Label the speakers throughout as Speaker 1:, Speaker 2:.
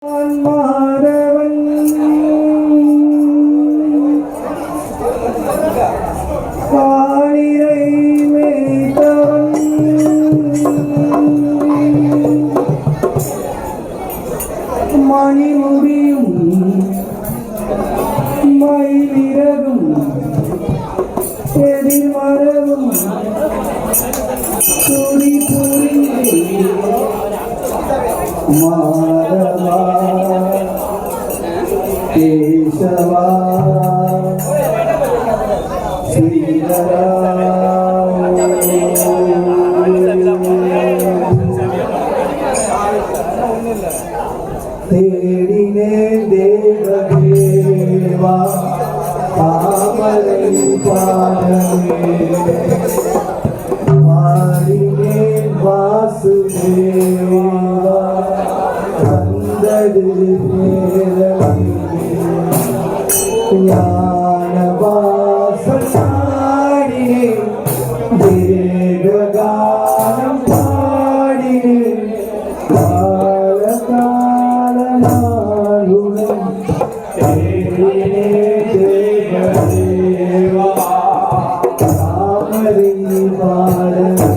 Speaker 1: மாறவன் காளிரை மேய்த்தவன் மணிமுடியும் மயிலிறகும் எதிர்மரவும் துடி புரிந்து மாறவா கேசவா ஸ்ரீதரா தேடினே தேவதேவா தாமரை பாடமே மாறினே வாசுதேவா வந்தது ஞான வாசனாடினே தேவகானம் பாடினே கால காலனாலுடன் தேடினே தேவதேவா தாமரை பாடமே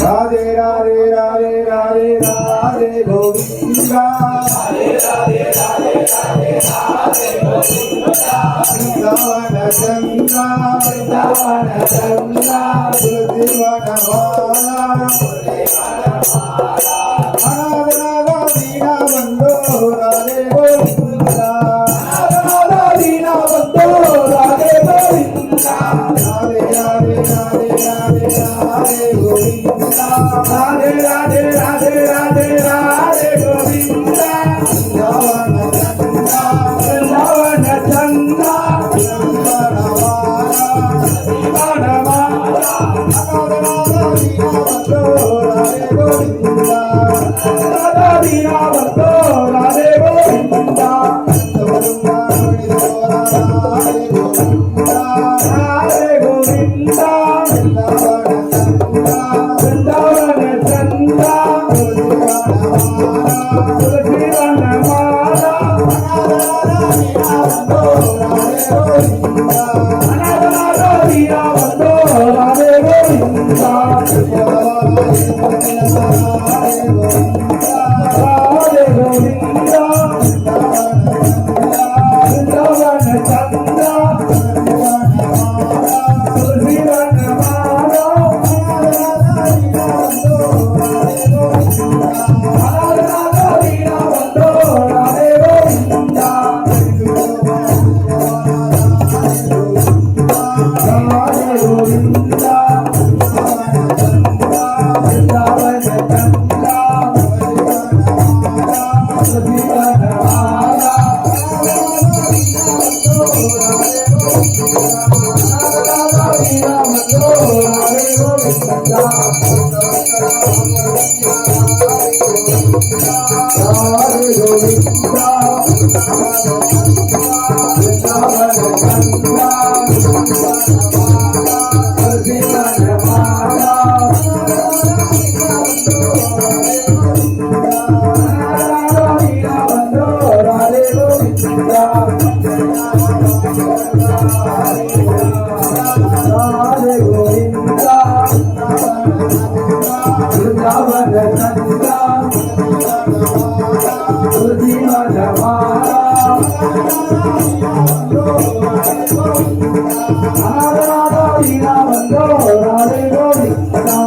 Speaker 1: राधे राधे राधे राधे राधे गोविंदा राधे राधे राधे राधे राधे गोविंदा वृंदावन चंद्रा वृंदावन चंद्रा बुद्धिवन वाला अनाथ नागा दीना बंधो राधे गोविंदा अनाथ नागा दीना बंधो राधे गोविंदा राधे राधे राधे राधे राधे गोविंदा गोविंदा राधे राधे राधे राधे राधे गोविंदा वृंदावन चंदा वनमाला राधे गोविंदा राधा वीणा बंदो राधे गोविंदा राधे गोविंदा वृंदावन चंदा तुलसी वनमाला राधा वीणा बंदो राधे गोविंदा राधे गोविंदा वृंदावन चंदा तुलसी वनमाला राधा वीणा बंदो राधे गोविंदा राधे गोविंदा वृंदावन चंदा तुलसी वनमाला राधा वीणा बंदो राधे गोविंदा राधे गोविंदा वृंदावन चंदा तुलसी वनमाला राधा वीणा बंदो राधे गोविंदा राधे गोविंदा वृंदावन चंदा तुलसी वनमाला राधा वीणा बंदो राधे गोविंदा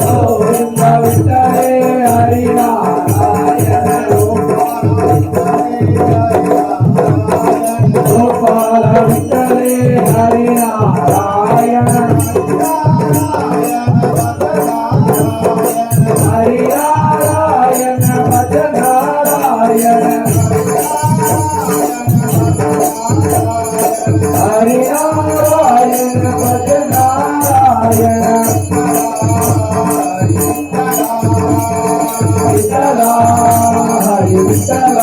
Speaker 1: गोविंद विठ्ठले हरि नारायण गोपाल विठ्ठले हरि नारायण हरि नारायण भज नारायण हरि नारायण भज नारायण विठ्ठला हरि विठ्ठला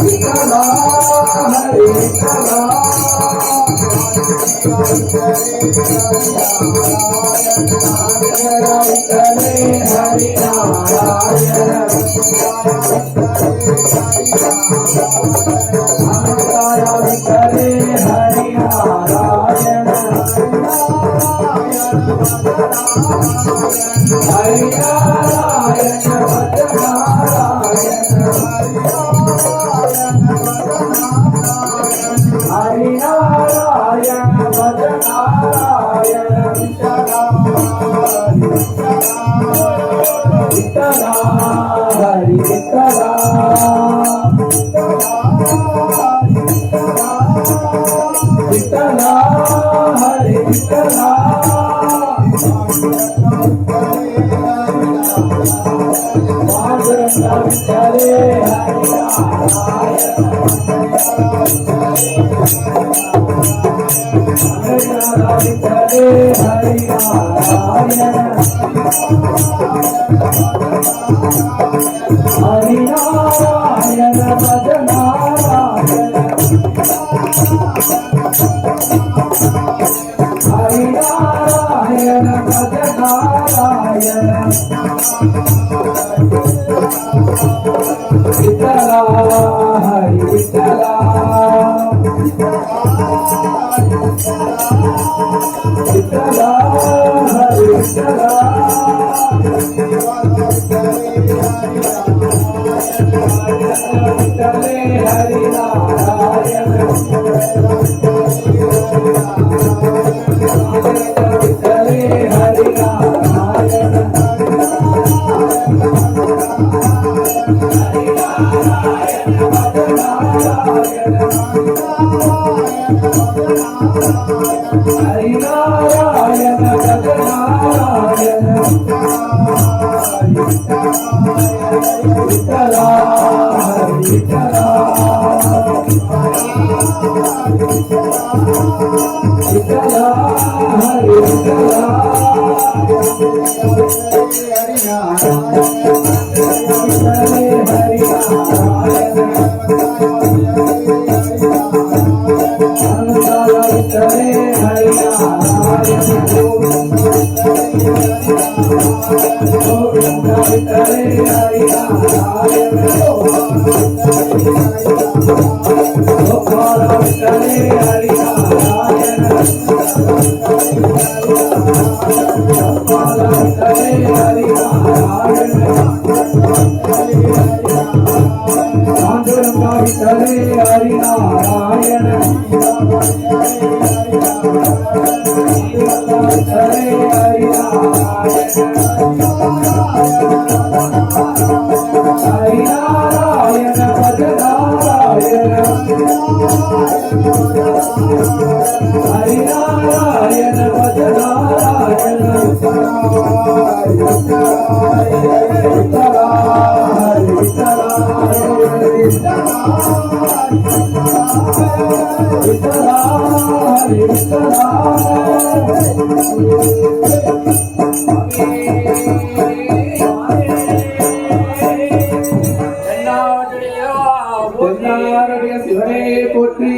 Speaker 1: विठ्ठला हरि विठ्ठला विठ्ठले हरि नारायण विठ्ठले हरि नारायण हरि नारायण भज नारायण हरि नारायण भज नारायण विठ्ठला हरि विठ्ठला विठ्ठला हरि विठ्ठला विठ्ठले हरि नारायण विठ्ठले हरि नारायण हरि नारायण भज नारायण हरि नारायण भज नारायण विठ्ठला हरि विठ्ठला विठ्ठला हरि विठ्ठला विठ्ठले हरि नारायण विठ्ठले हरि नारायण हरि नारायण भज नारायण हरिनारायण गगनारायण विठ्ठला हरी विठ्ठला विठ्ठला हरी विठ्ठला சிவனே போற்றி.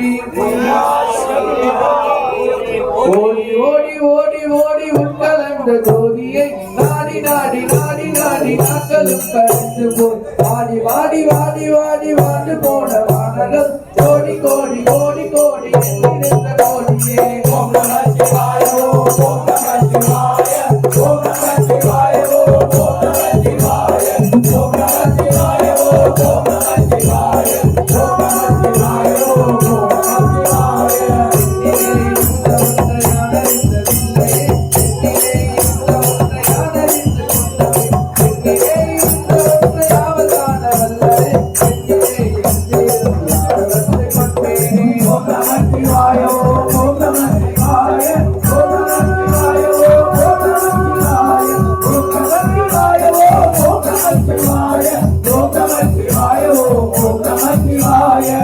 Speaker 1: ஓடி ஓடி ஓடி ஓடி உட்கலந்த ஜோதியை நாடி நாடி நாடி நாடி நாட்களும் கழிந்து போய் வாடி வாடி வாடி வாடி வாண்டு போன வானகம் கோடி கோடி கோடி கோடி எண்ணிருந்த கோடியே. ஓம் நம சிவாய ஓம் நம சிவாய ஓம் நம சிவாய ஓம் நம சிவாய ஓம் நம சிவாய ஓம் நம சிவாய ஓம் நம சிவாய ஓம் நம சிவாய.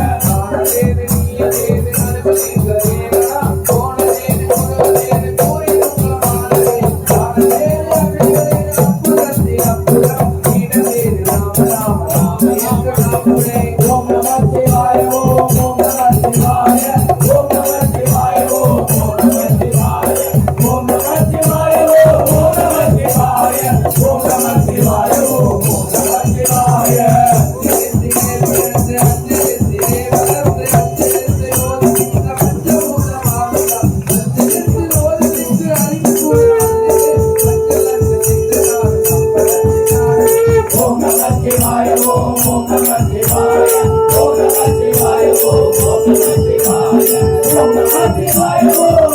Speaker 1: Om Namah Shivaya.